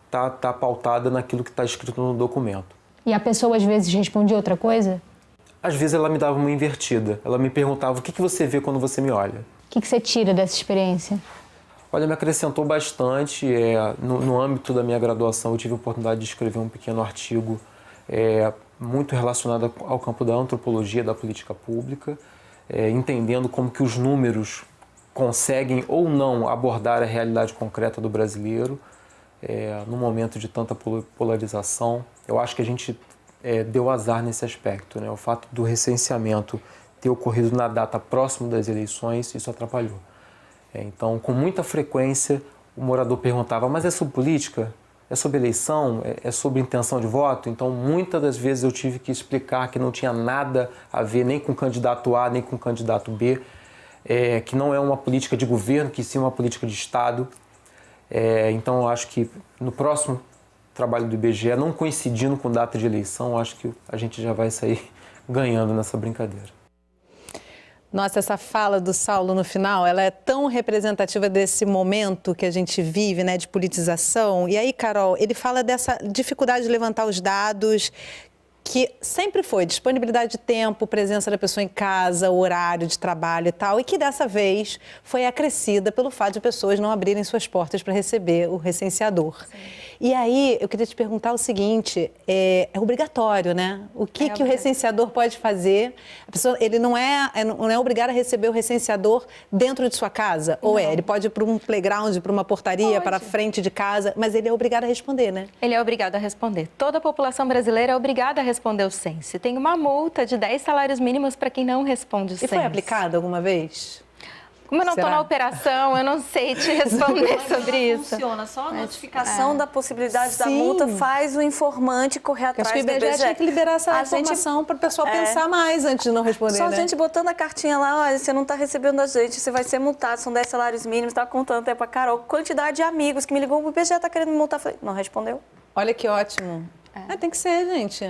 tá pautada naquilo que está escrito no documento. E a pessoa às vezes responde outra coisa? às vezes ela me dava uma invertida. Ela me perguntava, o que você vê quando você me olha? O que você tira dessa experiência? Olha, me acrescentou bastante. No âmbito da minha graduação, eu tive a oportunidade de escrever um pequeno artigo muito relacionado ao campo da antropologia da política pública, entendendo como que os números conseguem ou não abordar a realidade concreta do brasileiro num momento de tanta polarização. Eu acho que a gente deu azar nesse aspecto, né? O fato do recenseamento ter ocorrido na data próxima das eleições, isso atrapalhou. Então, com muita frequência, o morador perguntava, mas é sobre política? É sobre eleição? É sobre intenção de voto? Então, muitas das vezes eu tive que explicar que não tinha nada a ver nem com o candidato A, nem com o candidato B, que não é uma política de governo, que sim uma política de Estado. Então, eu acho que no próximo trabalho do IBGE, não coincidindo com data de eleição, eu acho que a gente já vai sair ganhando nessa brincadeira. Nossa, essa fala do Saulo no final, ela é tão representativa desse momento que a gente vive, né, de politização. E aí, Carol, ele fala dessa dificuldade de levantar os dados, que sempre foi disponibilidade de tempo, presença da pessoa em casa, horário de trabalho e tal, e que dessa vez foi acrescida pelo fato de pessoas não abrirem suas portas para receber o recenseador. Sim. E aí, eu queria te perguntar o seguinte, é obrigatório, né? O que o recenseador pode fazer? A pessoa, ele não é obrigado a receber o recenseador dentro de sua casa? Não. Ou ele pode ir para um playground, para uma portaria, para a frente de casa, mas ele é obrigado a responder, né? Ele é obrigado a responder. Toda a população brasileira é obrigada a responder o censo. Tem uma multa de 10 salários mínimos para quem não responde o censo. E foi aplicado alguma vez? Como eu não estou na operação, eu não sei te responder sobre isso. Funciona, só a notificação da possibilidade da multa faz o informante correr atrás do IBGE. Tinha que liberar essa informação para o pessoal pensar mais antes de não responder, Só a gente botando a cartinha lá, olha, você não está recebendo a gente, você vai ser multado, são 10 salários mínimos, está contando até para Carol, quantidade de amigos que me ligou, o IBGE está querendo me multar, falei, não respondeu. Olha que ótimo. Tem que ser, gente.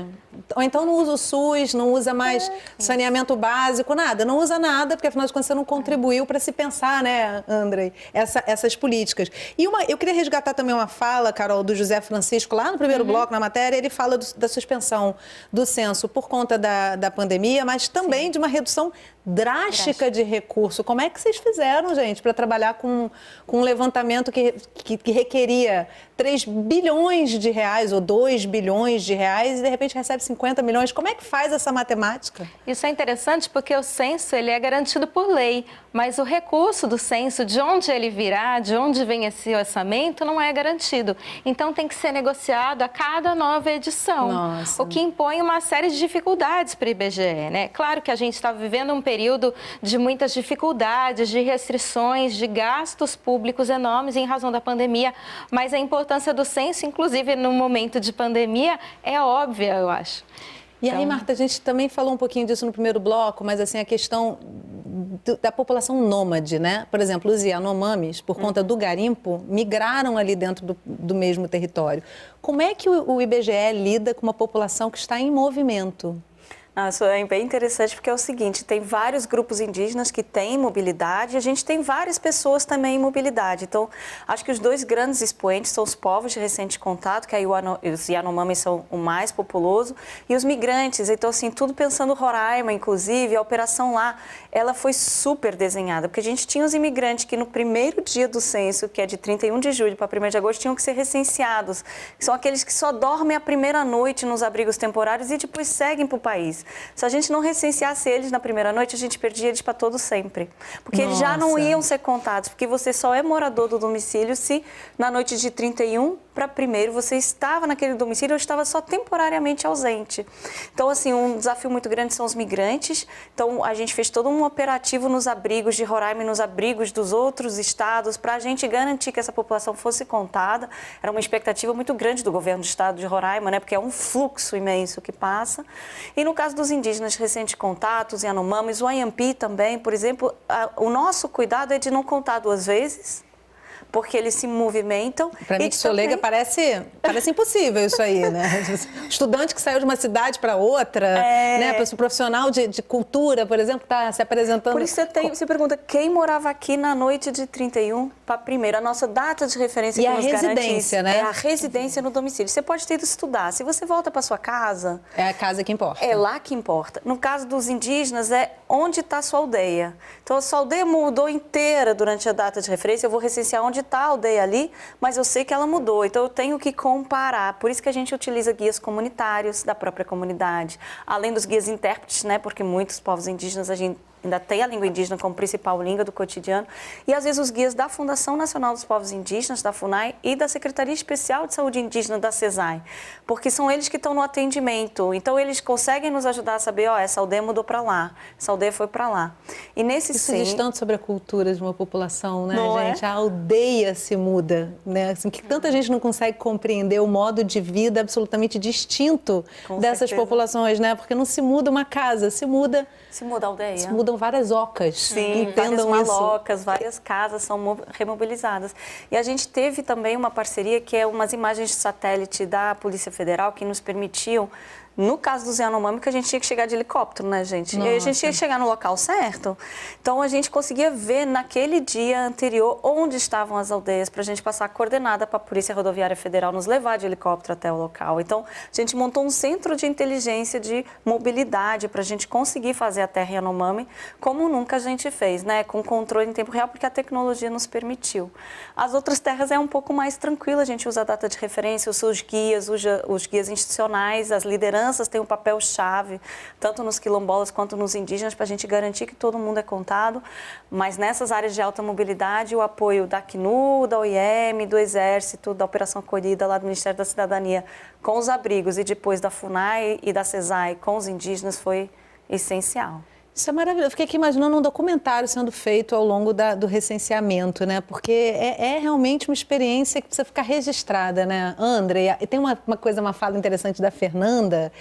Ou então não usa o SUS, não usa mais saneamento básico, nada. Não usa nada, porque afinal de contas você não contribuiu para se pensar, né, Andrei, essas políticas. E eu queria resgatar também uma fala, Carol, do José Francisco, lá no primeiro bloco, na matéria, ele fala da suspensão do censo por conta da pandemia, mas também de uma redução drástica de recurso. Como é que vocês fizeram, gente, para trabalhar com um levantamento que requeria 3 bilhões de reais ou 2 bilhões de reais e, de repente, recebe 50 milhões? Como é que faz essa matemática? Isso é interessante porque o censo ele é garantido por lei, mas o recurso do censo, de onde ele virá, de onde vem esse orçamento, não é garantido. Então, tem que ser negociado a cada nova edição. Nossa. O que impõe uma série de dificuldades para o IBGE, né? Claro que a gente está vivendo um período de muitas dificuldades, de restrições, de gastos públicos enormes em razão da pandemia, mas a importância do censo, inclusive no momento de pandemia, é óbvia, eu acho. E aí, Marta, a gente também falou um pouquinho disso no primeiro bloco, mas assim, a questão da população nômade, né? Por exemplo, os Yanomamis, por conta do garimpo, migraram ali dentro do mesmo território. Como é que o IBGE lida com uma população que está em movimento? Isso é bem interessante porque é o seguinte, tem vários grupos indígenas que têm mobilidade e a gente tem várias pessoas também em mobilidade. Então, acho que os dois grandes expoentes são os povos de recente contato, que aí os Yanomamis são o mais populoso, e os migrantes. Então, assim, tudo pensando Roraima, inclusive, a operação lá, ela foi super desenhada, porque a gente tinha os imigrantes que no primeiro dia do censo, que é de 31 de julho para 1º de agosto, tinham que ser recenseados, que são aqueles que só dormem a primeira noite nos abrigos temporários e depois seguem para o país. Se a gente não recenseasse eles na primeira noite, a gente perdia eles para todo sempre. Porque eles já não iam ser contados, porque você só é morador do domicílio se na noite de 31 para 1º você estava naquele domicílio ou estava só temporariamente ausente. Então, assim, um desafio muito grande são os migrantes. Então, a gente fez todo um operativo nos abrigos de Roraima e nos abrigos dos outros estados para a gente garantir que essa população fosse contada. Era uma expectativa muito grande do governo do estado de Roraima, né? Porque é um fluxo imenso que passa. E no caso dos indígenas de recente contato, os Yanomamis, o Anhampi também, por exemplo, o nosso cuidado é de não contar 2 vezes, porque eles se movimentam. Para mim, que sou leiga, parece impossível isso aí, né? Estudante que saiu de uma cidade para outra, né? Profissional de cultura, por exemplo, está se apresentando... Por isso você pergunta, quem morava aqui na noite de 31 para primeiro? A nossa data de referência que nos garante isso. E a residência, né? É a residência no domicílio. Você pode ter ido estudar. Se você volta para sua casa... É a casa que importa. É lá que importa. No caso dos indígenas, é onde está a sua aldeia. Então, a sua aldeia mudou inteira durante a data de referência. Eu vou recensear onde está a aldeia ali, mas eu sei que ela mudou. Então, eu tenho que comparar. Por isso que a gente utiliza guias comunitários da própria comunidade. Além dos guias intérpretes, né? Porque muitos povos indígenas, a gente ainda tem a língua indígena como principal língua do cotidiano. E, às vezes, os guias da Fundação Nacional dos Povos Indígenas, da FUNAI, e da Secretaria Especial de Saúde Indígena, da CESAI. Porque são eles que estão no atendimento. Então, eles conseguem nos ajudar a saber, essa aldeia mudou para lá, essa aldeia foi para lá. E nesse Isso diz tanto sobre a cultura de uma população, né, gente? A aldeia se muda, né? Assim, que tanta gente não consegue compreender o modo de vida absolutamente distinto dessas populações, né? Porque não se muda uma casa, se muda a aldeia. Se mudam várias ocas. Sim, entendam várias malocas, várias casas são remobilizadas. E a gente teve também uma parceria que é umas imagens de satélite da Polícia Federal que nos permitiam, no caso dos Yanomami, que a gente tinha que chegar de helicóptero, né, gente? E a gente tinha que chegar no local certo. Então, a gente conseguia ver naquele dia anterior onde estavam as aldeias para a gente passar a coordenada para a Polícia Rodoviária Federal nos levar de helicóptero até o local. Então, a gente montou um centro de inteligência de mobilidade para a gente conseguir fazer a terra Yanomami como nunca a gente fez, né? Com controle em tempo real, porque a tecnologia nos permitiu. As outras terras é um pouco mais tranquila, a gente usa a data de referência, os seus guias, os guias institucionais, as lideranças têm um papel-chave, tanto nos quilombolas quanto nos indígenas, para a gente garantir que todo mundo é contado. Mas nessas áreas de alta mobilidade, o apoio da ACNUR, da OIM, do Exército, da Operação Acolhida, lá do Ministério da Cidadania, com os abrigos, e depois da FUNAI e da CESAI com os indígenas, foi essencial. Isso é maravilhoso. Eu fiquei aqui imaginando um documentário sendo feito ao longo do recenseamento, né? Porque é realmente uma experiência que precisa ficar registrada, né? André, e tem uma fala interessante da Fernanda,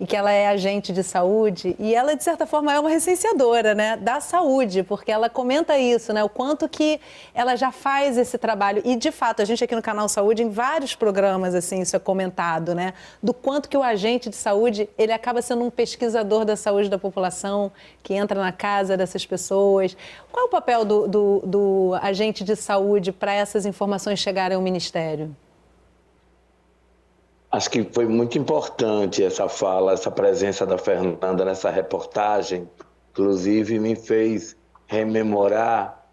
e que ela é agente de saúde, e ela, de certa forma, é uma recenseadora, né? Da saúde, porque ela comenta isso, né? O quanto que ela já faz esse trabalho. E, de fato, a gente aqui no Canal Saúde, em vários programas, assim, isso é comentado, né? Do quanto que o agente de saúde, ele acaba sendo um pesquisador da saúde da população, que entra na casa dessas pessoas. Qual é o papel do agente de saúde para essas informações chegarem ao Ministério? Acho que foi muito importante essa fala, essa presença da Fernanda nessa reportagem. Inclusive, me fez rememorar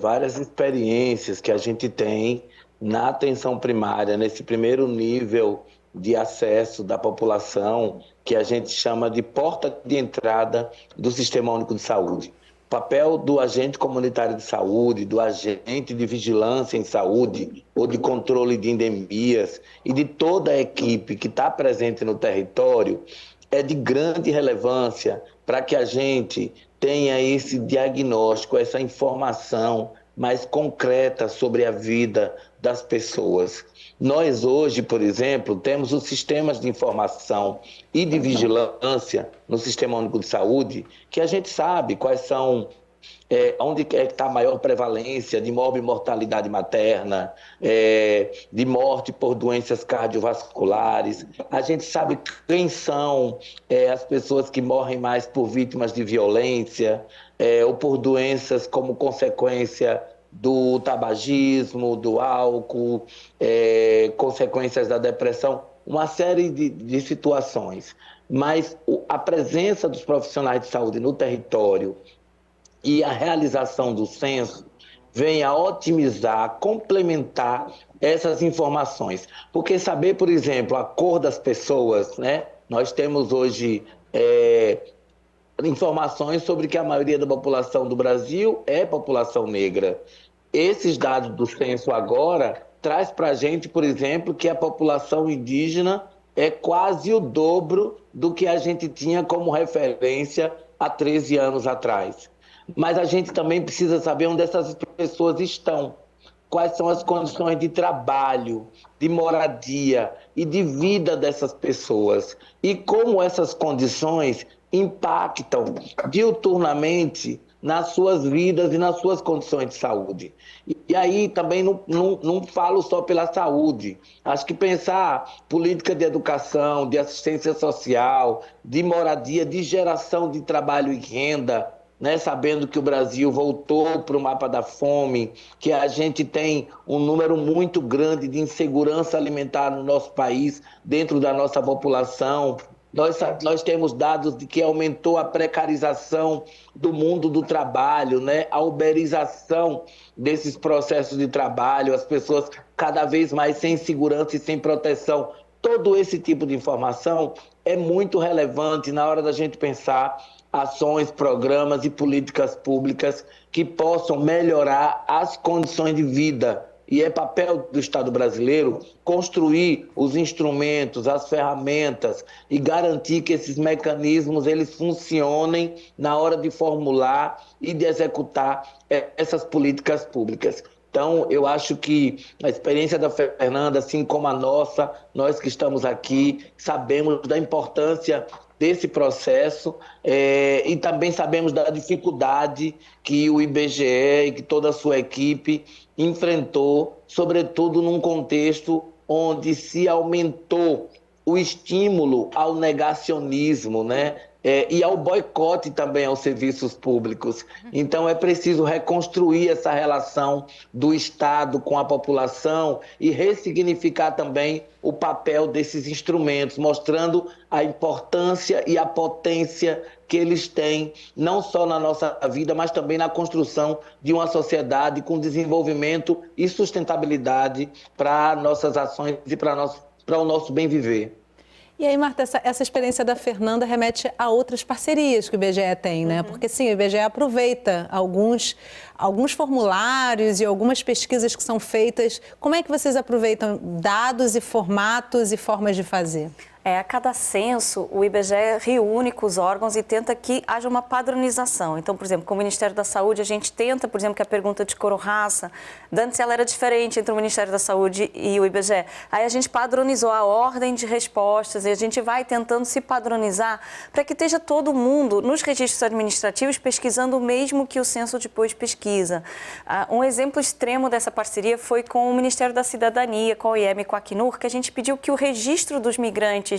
várias experiências que a gente tem na atenção primária, nesse primeiro nível de acesso da população, que a gente chama de porta de entrada do Sistema Único de Saúde. O papel do agente comunitário de saúde, do agente de vigilância em saúde ou de controle de endemias e de toda a equipe que está presente no território é de grande relevância para que a gente tenha esse diagnóstico, essa informação mais concreta sobre a vida das pessoas. Nós hoje, por exemplo, temos os sistemas de informação e de vigilância no Sistema Único de Saúde, que a gente sabe quais são, onde está a maior prevalência de morbimortalidade materna, de morte por doenças cardiovasculares. A gente sabe quem são as pessoas que morrem mais por vítimas de violência ou por doenças como consequência do tabagismo, do álcool, consequências da depressão, uma série de situações. Mas a presença dos profissionais de saúde no território e a realização do censo vem a otimizar, a complementar essas informações. Porque saber, por exemplo, a cor das pessoas, né? Nós temos hoje informações sobre que a maioria da população do Brasil é população negra. Esses dados do censo agora traz para a gente, por exemplo, que a população indígena é quase o dobro do que a gente tinha como referência há 13 anos atrás. Mas a gente também precisa saber onde essas pessoas estão, quais são as condições de trabalho, de moradia e de vida dessas pessoas e como essas condições impactam diuturnamente nas suas vidas e nas suas condições de saúde. E aí também não falo só pela saúde. Acho que pensar política de educação, de assistência social, de moradia, de geração de trabalho e renda, né, sabendo que o Brasil voltou para o mapa da fome, que a gente tem um número muito grande de insegurança alimentar no nosso país, dentro da nossa população. Nós temos dados de que aumentou a precarização do mundo do trabalho, né? A uberização desses processos de trabalho, as pessoas cada vez mais sem segurança e sem proteção. Todo esse tipo de informação é muito relevante na hora da gente pensar ações, programas e políticas públicas que possam melhorar as condições de vida. E é papel do Estado brasileiro construir os instrumentos, as ferramentas e garantir que esses mecanismos eles funcionem na hora de formular e de executar essas políticas públicas. Então, eu acho que a experiência da Fernanda, assim como a nossa, nós que estamos aqui, sabemos da importância desse processo e também sabemos da dificuldade que o IBGE e que toda a sua equipe enfrentou, sobretudo num contexto onde se aumentou o estímulo ao negacionismo, né? E ao boicote também aos serviços públicos. Então, é preciso reconstruir essa relação do Estado com a população e ressignificar também o papel desses instrumentos, mostrando a importância e a potência que eles têm, não só na nossa vida, mas também na construção de uma sociedade com desenvolvimento e sustentabilidade para nossas ações e para o nosso bem viver. E aí, Marta, essa experiência da Fernanda remete a outras parcerias que o IBGE tem, né? Porque, sim, o IBGE aproveita alguns formulários e algumas pesquisas que são feitas. Como é que vocês aproveitam dados e formatos e formas de fazer? A cada censo, o IBGE reúne com os órgãos e tenta que haja uma padronização. Então, por exemplo, com o Ministério da Saúde, a gente tenta, por exemplo, que a pergunta de cor-raça, antes ela era diferente entre o Ministério da Saúde e o IBGE. Aí a gente padronizou a ordem de respostas e a gente vai tentando se padronizar para que esteja todo mundo nos registros administrativos pesquisando o mesmo que o censo depois pesquisa. Um exemplo extremo dessa parceria foi com o Ministério da Cidadania, com o IEM e com a Acnur, que a gente pediu que o registro dos migrantes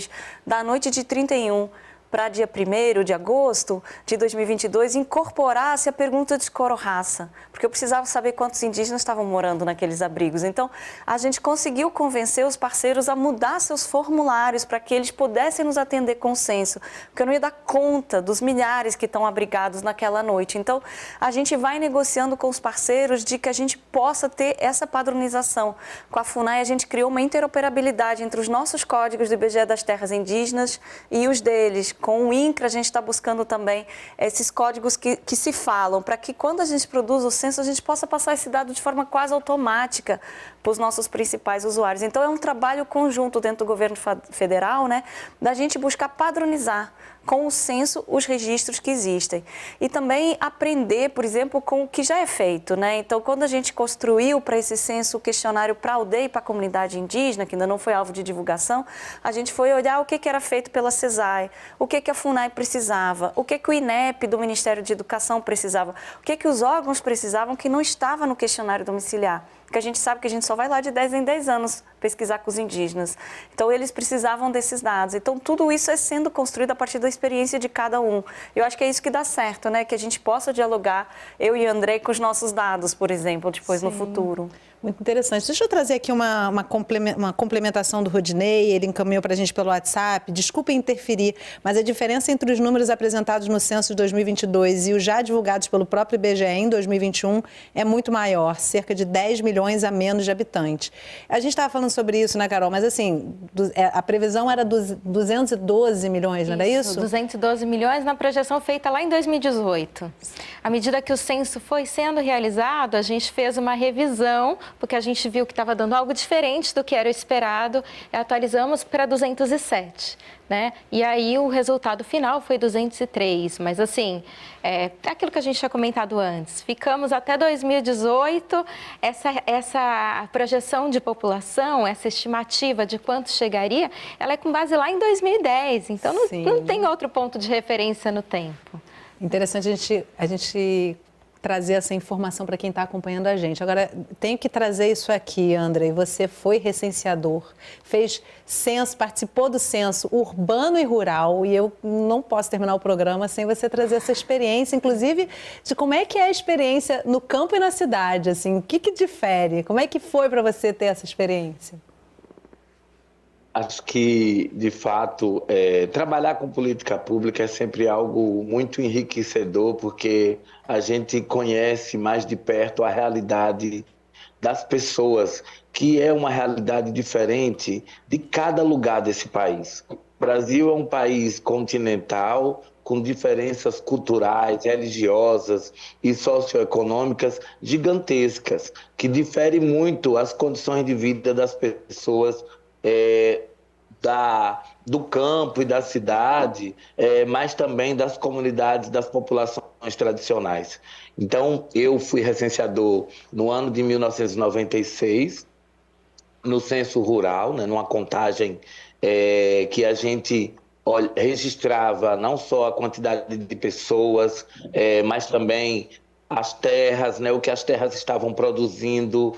da noite de 31 para dia 1º de agosto de 2022 incorporasse a pergunta de cor ou raça, porque eu precisava saber quantos indígenas estavam morando naqueles abrigos. Então, a gente conseguiu convencer os parceiros a mudar seus formulários para que eles pudessem nos atender com censo, porque eu não ia dar conta dos milhares que estão abrigados naquela noite. Então, a gente vai negociando com os parceiros de que a gente possa ter essa padronização. Com a FUNAI, a gente criou uma interoperabilidade entre os nossos códigos do IBGE das terras indígenas e os deles. Com o INCRA, a gente está buscando também esses códigos que se falam, para que quando a gente produz o censo, a gente possa passar esse dado de forma quase automática para os nossos principais usuários. Então, é um trabalho conjunto dentro do governo federal, né, da gente buscar padronizar com o censo os registros que existem. E também aprender, por exemplo, com o que já é feito, né? Então, quando a gente construiu para esse censo o questionário para a aldeia e para a comunidade indígena, que ainda não foi alvo de divulgação, a gente foi olhar o que era feito pela CESAI, o que a FUNAI precisava, o que o INEP do Ministério de Educação precisava, o que os órgãos precisavam que não estava no questionário domiciliar. Porque a gente sabe que a gente só vai lá de 10 em 10 anos pesquisar com os indígenas. Então, eles precisavam desses dados. Então, tudo isso é sendo construído a partir da experiência de cada um. Eu acho que é isso que dá certo, né? Que a gente possa dialogar, eu e André, com os nossos dados, por exemplo, depois no futuro. Muito interessante. Deixa eu trazer aqui uma complementação do Rodinei, ele encaminhou para a gente pelo WhatsApp. Desculpa interferir, mas a diferença entre os números apresentados no censo de 2022 e os já divulgados pelo próprio IBGE em 2021 é muito maior, cerca de 10 milhões a menos de habitantes. A gente estava falando sobre isso, né, Carol? Mas, assim, a previsão era 212 milhões, não era isso? 212 milhões na projeção feita lá em 2018. À medida que o censo foi sendo realizado, a gente fez uma revisão, porque a gente viu que estava dando algo diferente do que era o esperado, e atualizamos para 207, né? E aí o resultado final foi 203, mas assim, é aquilo que a gente tinha comentado antes, ficamos até 2018, essa projeção de população, essa estimativa de quanto chegaria, ela é com base lá em 2010, então não tem outro ponto de referência no tempo. Interessante a gente trazer essa informação para quem está acompanhando a gente. Agora, tenho que trazer isso aqui, Andrei. Você foi recenseador, fez censo, participou do censo urbano e rural, e eu não posso terminar o programa sem você trazer essa experiência, inclusive, de como é que é a experiência no campo e na cidade, assim, o que difere? Como é que foi para você ter essa experiência? Acho que, de fato, trabalhar com política pública é sempre algo muito enriquecedor, porque a gente conhece mais de perto a realidade das pessoas, que é uma realidade diferente de cada lugar desse país. O Brasil é um país continental, com diferenças culturais, religiosas e socioeconômicas gigantescas, que diferem muito as condições de vida das pessoas do campo e da cidade, mas também das comunidades, das populações tradicionais. Então, eu fui recenseador no ano de 1996, no censo rural, né, numa contagem que a gente registrava não só a quantidade de pessoas, mas também as terras, né, o que as terras estavam produzindo,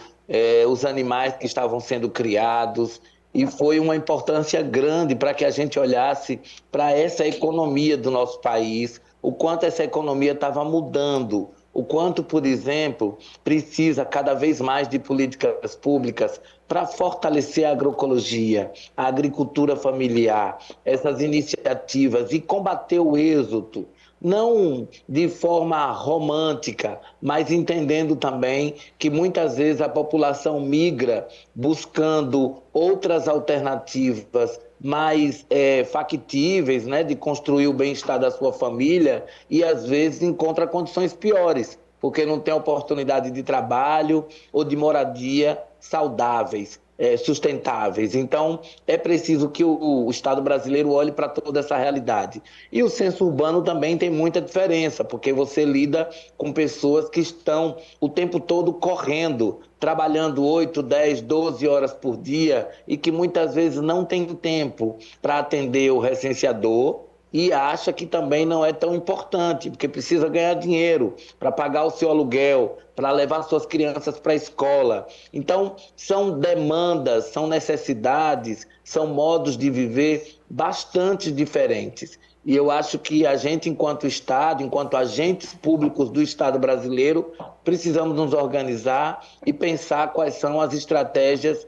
os animais que estavam sendo criados. E foi uma importância grande para que a gente olhasse para essa economia do nosso país, o quanto essa economia estava mudando, o quanto, por exemplo, precisa cada vez mais de políticas públicas para fortalecer a agroecologia, a agricultura familiar, essas iniciativas e combater o êxodo. Não de forma romântica, mas entendendo também que muitas vezes a população migra buscando outras alternativas mais factíveis, né, de construir o bem-estar da sua família e às vezes encontra condições piores, porque não tem oportunidade de trabalho ou de moradia saudáveis, sustentáveis. Então, é preciso que o Estado brasileiro olhe para toda essa realidade. E o censo urbano também tem muita diferença, porque você lida com pessoas que estão o tempo todo correndo, trabalhando 8, 10, 12 horas por dia e que muitas vezes não tem tempo para atender o recenseador e acha que também não é tão importante, porque precisa ganhar dinheiro para pagar o seu aluguel, para levar suas crianças para a escola. Então, são demandas, são necessidades, são modos de viver bastante diferentes. E eu acho que a gente, enquanto Estado, enquanto agentes públicos do Estado brasileiro, precisamos nos organizar e pensar quais são as estratégias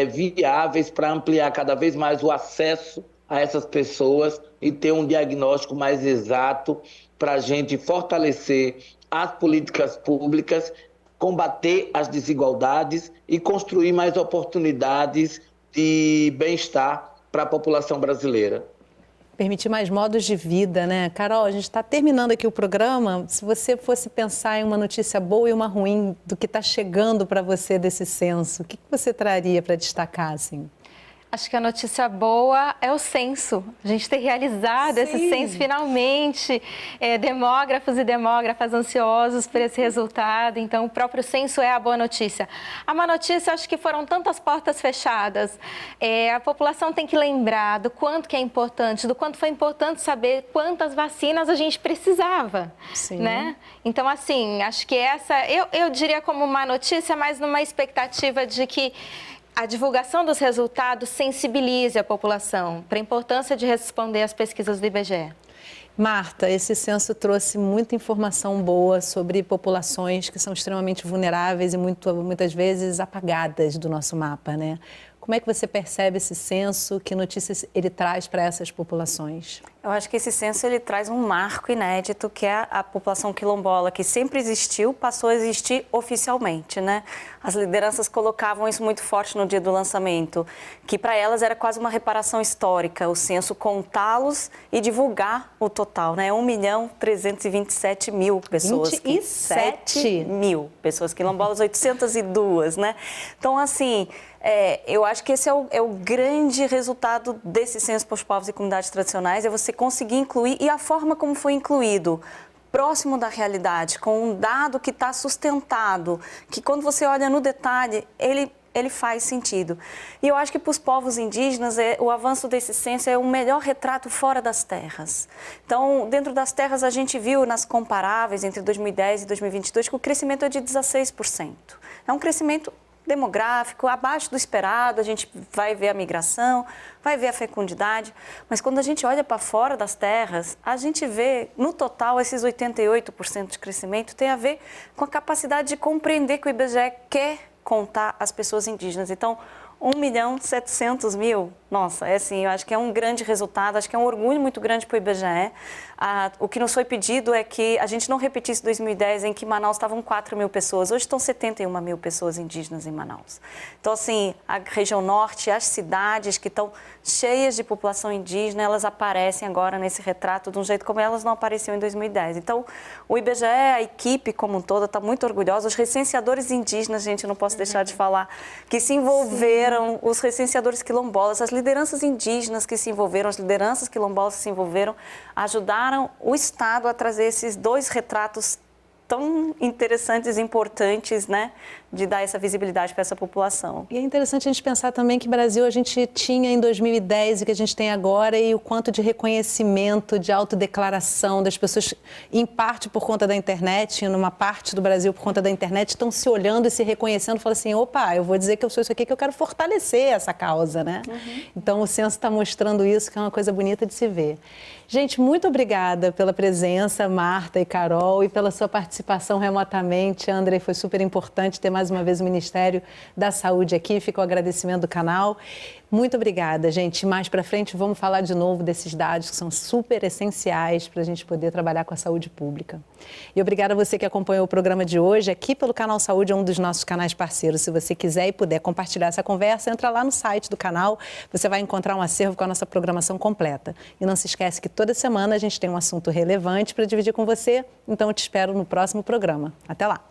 viáveis para ampliar cada vez mais o acesso a essas pessoas e ter um diagnóstico mais exato para a gente fortalecer as políticas públicas, combater as desigualdades e construir mais oportunidades de bem-estar para a população brasileira. Permitir mais modos de vida, né? Carol, a gente está terminando aqui o programa. Se você fosse pensar em uma notícia boa e uma ruim do que está chegando para você desse censo, o que você traria para destacar, assim? Acho que a notícia boa é o censo. A gente ter realizado esse censo finalmente. Demógrafos e demógrafas ansiosos por esse resultado. Então, o próprio censo é a boa notícia. A má notícia, acho que foram tantas portas fechadas. A população tem que lembrar do quanto que é importante, do quanto foi importante saber quantas vacinas a gente precisava. Sim. Né? Então, assim, acho que essa, eu diria como má notícia, mas numa expectativa de que a divulgação dos resultados sensibilize a população para a importância de responder às pesquisas do IBGE. Marta, esse censo trouxe muita informação boa sobre populações que são extremamente vulneráveis e muitas vezes apagadas do nosso mapa, né? Como é que você percebe esse censo? Que notícias ele traz para essas populações? Eu acho que esse censo ele traz um marco inédito, que é a população quilombola, que sempre existiu, passou a existir oficialmente, né? As lideranças colocavam isso muito forte no dia do lançamento, que para elas era quase uma reparação histórica, o censo contá-los e divulgar o total, né? 1.327.000 pessoas. 27 mil pessoas quilombolas, 802, né? Então, assim, eu acho que esse é o grande resultado desse censo para os povos e comunidades tradicionais, é você conseguir incluir, e a forma como foi incluído, próximo da realidade, com um dado que está sustentado, que quando você olha no detalhe, ele ele faz sentido. E eu acho que para os povos indígenas, o avanço desse censo é o melhor retrato fora das terras. Então, dentro das terras, a gente viu nas comparáveis entre 2010 e 2022 que o crescimento é de 16%. É um crescimento demográfico, abaixo do esperado, a gente vai ver a migração, vai ver a fecundidade, mas quando a gente olha para fora das terras, a gente vê, no total, esses 88% de crescimento tem a ver com a capacidade de compreender que o IBGE quer contar as pessoas indígenas. Então, 1.700.000, nossa, assim, eu acho que é um grande resultado, acho que é um orgulho muito grande para o IBGE. O que nos foi pedido é que a gente não repetisse 2010, em que Manaus estavam 4.000 pessoas, hoje estão 71.000 pessoas indígenas em Manaus. Então, assim, a região norte, as cidades que estão cheias de população indígena, elas aparecem agora nesse retrato de um jeito como elas não apareciam em 2010. Então, o IBGE, a equipe como um todo, está muito orgulhosa. Os recenseadores indígenas, gente, eu não posso deixar de falar, que se envolveram, os recenseadores quilombolas, as lideranças indígenas que se envolveram, as lideranças quilombolas que se envolveram, ajudaram o Estado a trazer esses dois retratos tão interessantes e importantes, né, de dar essa visibilidade para essa população. E é interessante a gente pensar também que Brasil a gente tinha em 2010 e que a gente tem agora, e o quanto de reconhecimento, de autodeclaração das pessoas, em parte por conta da internet, numa parte do Brasil por conta da internet, estão se olhando e se reconhecendo, falando assim, opa, eu vou dizer que eu sou isso aqui, que eu quero fortalecer essa causa, né? Então o censo está mostrando isso, que é uma coisa bonita de se ver. Gente, muito obrigada pela presença, Marta e Carol, e pela sua participação remotamente. André, foi super importante ter mais uma vez o Ministério da Saúde aqui. Fica o agradecimento do canal. Muito obrigada, gente. Mais para frente vamos falar de novo desses dados que são super essenciais para a gente poder trabalhar com a saúde pública. E obrigada a você que acompanhou o programa de hoje aqui pelo Canal Saúde, é um dos nossos canais parceiros. Se você quiser e puder compartilhar essa conversa, entra lá no site do canal, você vai encontrar um acervo com a nossa programação completa. E não se esquece que toda semana a gente tem um assunto relevante para dividir com você, então eu te espero no próximo programa. Até lá!